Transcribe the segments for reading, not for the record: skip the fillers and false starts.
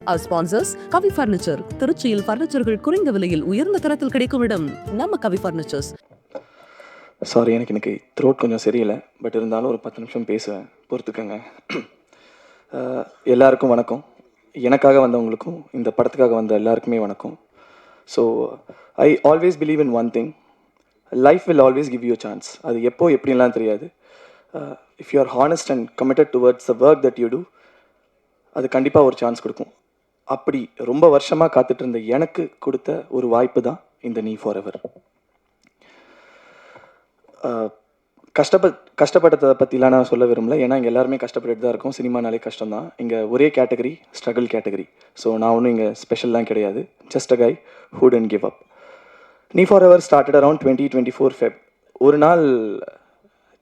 Our sponsors, Kavi Furniture. திருச்சியில் பர்னிச்சர்கள் குறைந்த விலையில் உயர்ந்த தரத்தில் கிடைக்கும் இடம் நம்ம கவி ஃபர்னிச்சர்ஸ். சாரி, எனக்கு இன்னைக்கு த்ரோட் கொஞ்சம் சரியில்லை. பட் இருந்தாலும் ஒரு 10 நிமிஷம் பேசுவேன், பொறுத்துக்கங்க. எல்லாருக்கும் வணக்கம். எனக்காக வந்தவங்களுக்கும் இந்த படத்துக்காக வந்த எல்லாருக்குமே வணக்கம். So I always believe in one thing, life will always give you chance. அது எப்போ எப்படின்லாம் தெரியாது. If you are honest and committed towards the work that you do, அது கண்டிப்பாக ஒரு சான்ஸ் கொடுக்கும். அப்படி ரொம்ப வருஷமாக காத்துட்டு இருந்த எனக்கு கொடுத்த ஒரு வாய்ப்பு தான் இந்த நீ ஃபார் எவர். கஷ்டப்பட்டதை பற்றிலாம் நான் சொல்ல விரும்பல, ஏன்னா இங்கே எல்லாருமே கஷ்டப்பட்டுட்டு தான் இருக்கும். சினிமானாலே கஷ்டம் தான். இங்கே ஒரே கேட்டகரி ஸ்ட்ரகிள் கேட்டகரி. ஸோ நான் ஒன்றும் இங்கே ஸ்பெஷல்லாம் கிடையாது. Just a guy who didn't give up. நீ forever started around 2024 Feb. ஒரு நாள்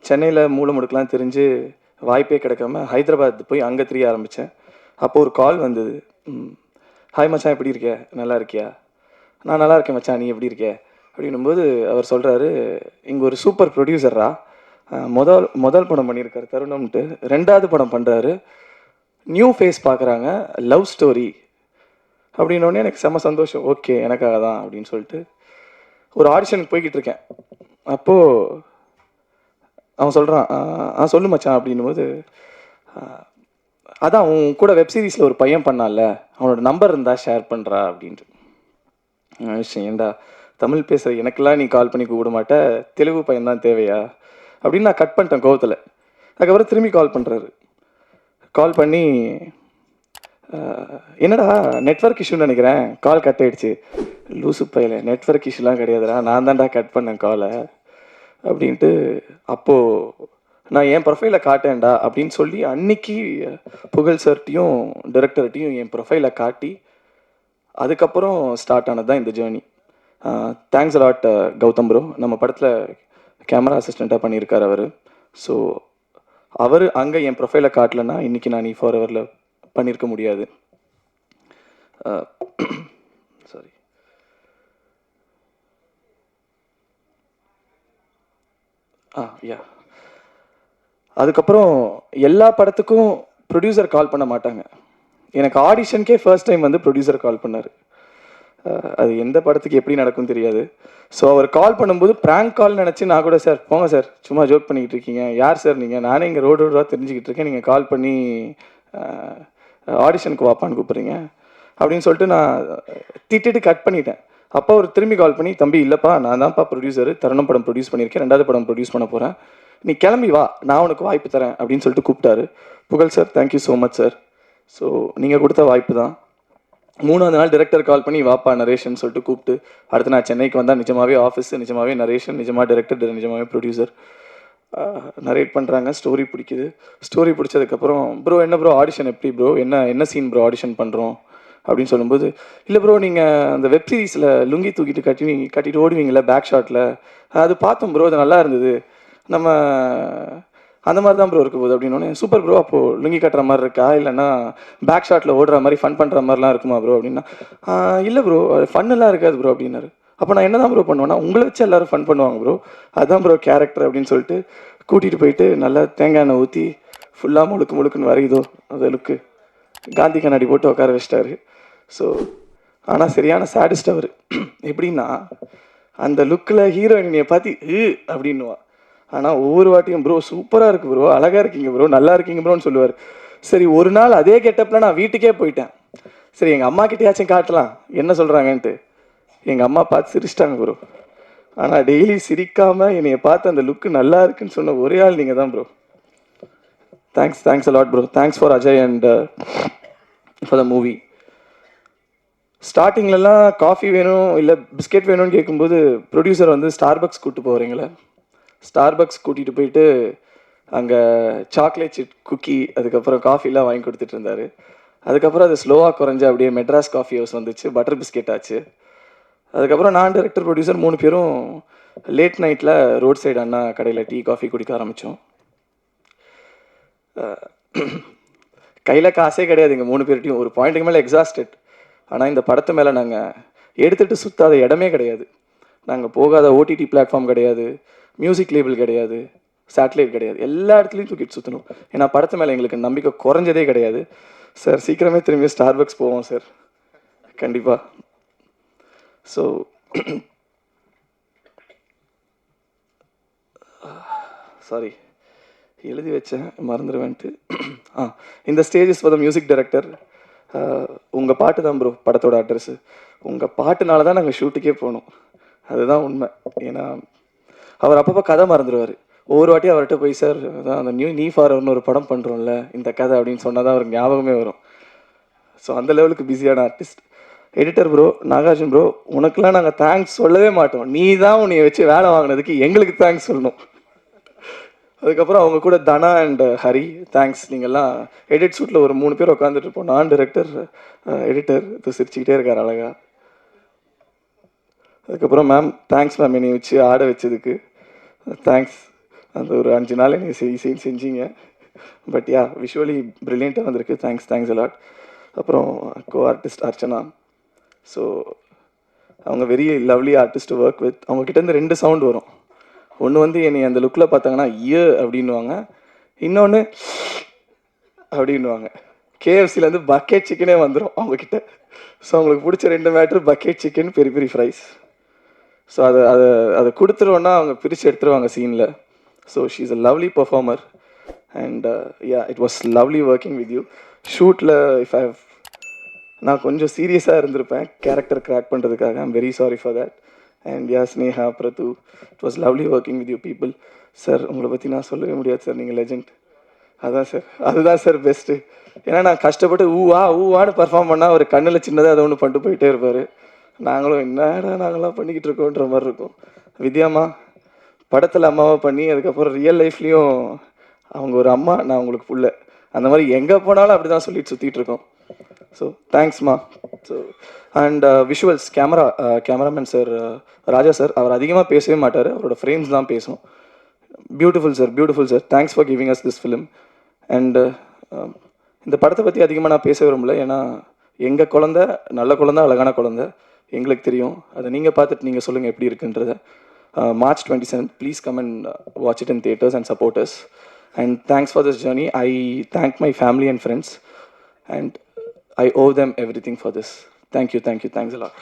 சென்னையில் மூளை முடுக்கலாம் தெரிஞ்சு வாய்ப்பே கிடைக்காம ஹைதராபாத் போய் அங்கே தெரிய ஆரம்பித்தேன். அப்போது ஒரு கால் வந்தது. ஹாய் மச்சான், எப்படி இருக்க? நல்லா இருக்கியா? நான் நல்லா இருக்கேன் மச்சான், நீ எப்படி இருக்க? அப்படின்னும்போது அவர் சொல்கிறாரு, இங்கே ஒரு சூப்பர் ப்ரொடியூசரா முதல் படம் பண்ணியிருக்காரு தருணம்ட்டு, 2வது படம் பண்ணுறாரு, நியூ ஃபேஸ் பார்க்குறாங்க, லவ் ஸ்டோரி அப்படின்னோடனே எனக்கு செம்ம சந்தோஷம். ஓகே, எனக்காக தான் அப்படின்னு சொல்லிட்டு ஒரு ஆடிஷனுக்கு போய்கிட்டு இருக்கேன். அப்போது அவன் சொல்கிறான், சொல்லு மச்சான் அப்படின்னும்போது, அதான் உன் கூட வெப்சீரிஸில் ஒரு பையன் பண்ணால, அவனோட நம்பர் இருந்தால் ஷேர் பண்ணுறா அப்படின்ட்டு. விஷயம், ஏண்டா தமிழ் பேசுகிற எனக்கெல்லாம் நீ கால் பண்ணி கூப்பிட மாட்ட, தெலுங்கு பையன் தான் தேவையா அப்படின்னு நான் கட் பண்ணிட்டேன் கோவத்தில். அதுக்கப்புறம் திரும்பி கால் பண்ணுறாரு. கால் பண்ணி, என்னடா நெட்வொர்க் இஷ்யூன்னு நினைக்கிறேன், கால் கட் ஆகிடுச்சு. லூசு பையல, நெட்வொர்க் இஷ்யூலாம் கிடையாதுடா, நான் தான்டா கட் பண்ணேன் காலை அப்படின்ட்டு. அப்போது நான் என் ப்ரொஃபைலை காட்டேன்டா அப்படின்னு சொல்லி அன்னைக்கு புகழ் சார்ட்டையும் டைரக்டர்கிட்டையும் என் ப்ரொஃபைலை காட்டி அதுக்கப்புறம் ஸ்டார்ட் ஆனது தான் இந்த journey. Thanks a lot Gautam bro. நம்ம படத்தில் கேமரா அசிஸ்டண்ட்டாக பண்ணியிருக்கார் அவர். ஸோ அவர் அங்கே என் ப்ரொஃபைலை காட்டலைன்னா இன்றைக்கி நான் நீ ஃபார் எவரில் பண்ணியிருக்க முடியாது. சாரி. யா அதுக்கப்புறம் எல்லா படத்துக்கும் ப்ரொடியூசர் கால் பண்ண மாட்டாங்க. எனக்கு ஆடிஷனுக்கே ஃபர்ஸ்ட் டைம் வந்து ப்ரொடியூசர் கால் பண்ணார். அது எந்த படத்துக்கு எப்படி நடக்கும்னு தெரியாது. ஸோ அவர் கால் பண்ணும்போது ப்ராங்க் கால் நினச்சி நான் கூட, சார் போங்க சார், சும்மா ஜோக் பண்ணிக்கிட்டு இருக்கீங்க, யார் சார் நீங்கள், நானே இங்கே ரோடாக தெரிஞ்சுக்கிட்டு இருக்கேன், நீங்கள் கால் பண்ணி ஆடிஷனுக்கு வாப்பான்னு கூப்பிட்றீங்க அப்படின்னு சொல்லிட்டு நான் திட்டிட்டு கட் பண்ணிட்டேன். அப்போ அவர் திரும்பி கால் பண்ணி, தம்பி இல்லைப்பா, நான் தான்ப்பா ப்ரொடியூசர், தருணம் படம் ப்ரொடியூஸ் பண்ணியிருக்கேன், 2வது படம் ப்ரொடியூஸ் பண்ண போகிறேன், நீ கிளம்பி வா, நான் உனக்கு வாய்ப்பு தரேன் அப்படின்னு சொல்லிட்டு கூப்பிட்டாரு. புகழ் sir, thank you so much sir. So நீங்கள் கொடுத்த வாய்ப்பு தான். 3வது நாள் டைரக்டர் கால் பண்ணி வாப்பா நரேஷன் சொல்லிட்டு கூப்பிட்டு, அடுத்து நான் சென்னைக்கு வந்தால் நிஜமாவே ஆஃபீஸ், நிஜமாவே நரேஷன், நிஜமாக டைரக்டர், நிஜமாவே ப்ரொடியூசர் நரேட் பண்ணுறாங்க. ஸ்டோரி பிடிக்குது. ஸ்டோரி பிடிச்சதுக்கப்புறம், ப்ரோ என்ன ப்ரோ ஆடிஷன் எப்படி ப்ரோ, என்ன சீன் ப்ரோ ஆடிஷன் பண்ணுறோம் அப்படின்னு சொல்லும்போது, இல்லை ப்ரோ நீங்கள் அந்த வெப் சீரிஸில் லுங்கி தூக்கிட்டு கட்டிட்டு ஓடுவீங்களே பேக் ஷாட்டில், அது பார்த்தோம் ப்ரோ, அது நல்லா இருந்தது, நம்ம அந்த மாதிரி தான் ப்ரோ இருக்க போகுது அப்படின்னோடனே, சூப்பர் ப்ரோ, அப்போது லுங்கி கட்டுற மாதிரி இருக்கா, இல்லைன்னா பேக் ஷாட்டில் ஓடுற மாதிரி ஃபன் பண்ணுற மாதிரிலாம் இருக்குமா ப்ரோ அப்படின்னா, இல்லை ப்ரோ ஃபன்னெல்லாம் இருக்காது ப்ரோ அப்படின்னாரு. அப்போ நான் என்ன தான் ப்ரோ பண்ணுவேன்னா, உங்களை வச்சு எல்லோரும் ஃபன் பண்ணுவாங்க ப்ரோ, அதுதான் ப்ரோ கேரக்டர் அப்படின்னு சொல்லிட்டு கூட்டிகிட்டு போயிட்டு நல்லா தேங்காய் எண்ணெய் ஊற்றி ஃபுல்லாக முழுக்குன்னு வரையுதோ அந்த லுக்கு காந்தி கண்ணாடி போட்டு உட்கார வச்சிட்டாரு. ஸோ ஆனால் சரியான சேடிஸ்ட் அவர். எப்படின்னா, அந்த லுக்கில் ஹீரோயினியை பார்த்து அப்படின்னுவா, ஆனால் ஒவ்வொரு வாட்டியும் ப்ரோ சூப்பராக இருக்குது ப்ரோ, அழகாக இருக்கீங்க ப்ரோ, நல்லா இருக்கீங்க ப்ரோன்னு சொல்லுவார். சரி, ஒரு நாள் அதே கெட்டப்பில் நான் வீட்டுக்கே போயிட்டேன். சரி, எங்கள் அம்மா கிட்டேயாச்சும் காட்டலாம் என்ன சொல்கிறாங்கன்ட்டு. எங்கள் அம்மா பார்த்து சிரிச்சிட்டாங்க ப்ரோ. ஆனால் டெய்லி சிரிக்காமல் என்னையை பார்த்து அந்த லுக்கு நல்லா இருக்குன்னு சொன்ன ஒரே ஆள் நீங்கள் தான் bro. Thanks a lot bro. Thanks for Ajay and for the movie. ஸ்டார்டிங்லலாம் காஃபி வேணும் இல்லை பிஸ்கெட் வேணும்னு கேட்கும்போது ப்ரொடியூசர் வந்து ஸ்டார்பக்ஸ் கூப்பிட்டு போகிறீங்களே, ஸ்டார்பக்ஸ் கூட்டிகிட்டு போயிட்டு அங்கே சாக்லேட் சிப் குக்கி அதுக்கப்புறம் காஃபிலாம் வாங்கி கொடுத்துட்டு இருந்தார். அதுக்கப்புறம் அது ஸ்லோவாக குறைஞ்சி அப்படியே மெட்ராஸ் காஃபி ஹவுஸ் வந்துச்சு, பட்டர் பிஸ்கெட் ஆச்சு. அதுக்கப்புறம் நான் டைரக்டர் ப்ரொடியூசர் 3 பேரும் லேட் நைட்டில் ரோட் சைடு அண்ணா கடையில் டீ காஃபி குடிக்க ஆரம்பித்தோம். கையில் காசே கிடையாது எங்கள் 3 பேர்ட்டையும். ஒரு பாயிண்ட்டுக்கு மேலே எக்ஸாஸ்டட். ஆனால் இந்த படத்து மேலே நாங்கள் எடுத்துகிட்டு சுற்றாத இடமே கிடையாது. நாங்கள் போகாத ஓடிடி பிளாட்ஃபார்ம் கிடையாது, மியூசிக் லேபிள் கிடையாது, சேட்டலைட் கிடையாது, எல்லா இடத்துலையும் தூக்கிட்டு சுற்றணும். ஏன்னா படத்து மேலே எங்களுக்கு நம்பிக்கை குறைஞ்சதே கிடையாது. சார் சீக்கிரமே திரும்பி ஸ்டார்பக்ஸ் போவோம் சார், கண்டிப்பாக. ஸோ சாரி, எழுதி வச்சேன் மறந்துடுவேன்ட்டு. இந்த stage is for the music director. உங்கள் பாட்டு தான் ப்ரோ படத்தோட அட்ரஸ்ஸு. உங்கள் பாட்டுனால தான் நாங்கள் ஷூட்டுக்கே போனோம், அதுதான் உண்மை. ஏன்னா அவர் அப்பப்போ கதை மறந்துடுவார். ஒவ்வொரு வாட்டியும் அவர்கிட்ட போய் சார் அதான் அந்த நீ ஃபார்வர்னு ஒரு படம் பண்ணுறோம்ல இந்த கதை அப்படின்னு சொன்னால் தான் அவருக்கு ஞாபகமே வரும். ஸோ அந்த லெவலுக்கு பிஸியான artist. Editor bro, Nagarjun bro, உனக்குலாம் நாங்கள் தேங்க்ஸ் சொல்லவே மாட்டோம். நீ தான் உன்னை வச்சு வேலை வாங்கினதுக்கு எங்களுக்கு தேங்க்ஸ் சொல்லணும். அதுக்கப்புறம் அவங்க கூட தனா அண்ட் ஹரி, தேங்க்ஸ். நீங்கள்லாம் எடிட் ஷூட்டில் ஒரு 3 பேர் உட்காந்துட்டு இருப்போம். நான் டைரக்டர், எடிட்டர் இது சிரிச்சுக்கிட்டே இருக்கார் அழகா. அதுக்கப்புறம் மேம் தேங்க்ஸ் மேம், என்னை வச்சு ஆட வச்சதுக்கு தேங்க்ஸ். அந்த ஒரு 5 நாள் என்னை செஞ்சீங்க. பட் யா, விஷுவலி ப்ரில்லியண்ட்டாக வந்திருக்கு. Thanks a lot. அப்புறம் கோ ஆர்டிஸ்ட் அர்ச்சனா. ஸோ அவங்க very lovely artist to work with. அவங்கக்கிட்டேருந்து 2 சவுண்ட் வரும். ஒன்று வந்து என்னை அந்த லுக்கில் பார்த்தாங்கன்னா அப்படின்வாங்க, இன்னொன்று அப்படின்வாங்க. கேஎஃப்சிலேருந்து பக்கெட் சிக்கனே வந்துடும் அவங்கக்கிட்ட. ஸோ அவங்களுக்கு பிடிச்ச 2 மேட்ரு பக்கெட் சிக்கன், பெரிய பெரிய ஃப்ரைஸ். ஸோ அதை கொடுத்துருவோன்னா அவங்க பிரித்து எடுத்துருவாங்க சீனில். So she is a lovely performer and yeah, it was lovely working with you. ஷூட்டில் நான் கொஞ்சம் சீரியஸாக இருந்திருப்பேன் கேரக்டர் கிராக் பண்ணுறதுக்காக. I'm very sorry for that. And yeah, Sneha, Prathu, it was lovely working with you people. Sir உங்களை பற்றி நான் சொல்லவே முடியாது சார், நீங்கள் லெஜெண்ட். அதுதான் சார் பெஸ்ட்டு. ஏன்னா நான் கஷ்டப்பட்டு ஊவான்னு பர்ஃபார்ம் பண்ணால் அவர் கண்ணில் சின்னதாக அதை ஒன்று பண்ணிட்டு போயிட்டே இருப்பார். நாங்களும் என்னடா நாங்களாம் பண்ணிக்கிட்டு இருக்கோன்ற மாதிரி இருக்கும். வித்யாம்மா படத்தில் அம்மாவை பண்ணி அதுக்கப்புறம் ரியல் லைஃப்லேயும் அவங்க ஒரு அம்மா, நான் உங்களுக்கு புள்ள, அந்த மாதிரி எங்கே போனாலும் அப்படி தான் சொல்லிட்டு சுற்றிட்டு இருக்கோம். ஸோ தேங்க்ஸ்மா. So and visuals cameraman sir Raja sir, அவர் அதிகமாக பேசவே மாட்டார், அவரோட ஃப்ரேம்ஸ் தான் பேசும். Beautiful sir, thanks for giving us this film. And இந்த படத்தை பற்றி அதிகமாக நான் பேச விரும்பல, ஏன்னா எங்கள் குழந்த நல்ல குழந்தை, அழகான குழந்தை, எங்களுக்கு தெரியும். அதை நீங்கள் பார்த்துட்டு நீங்கள் சொல்லுங்கள் எப்படி இருக்குன்றத. March 27th, please come and watch it in theaters and support us. And thanks for this journey. I thank my family and friends, and I owe them everything for this. Thank you, thanks a lot.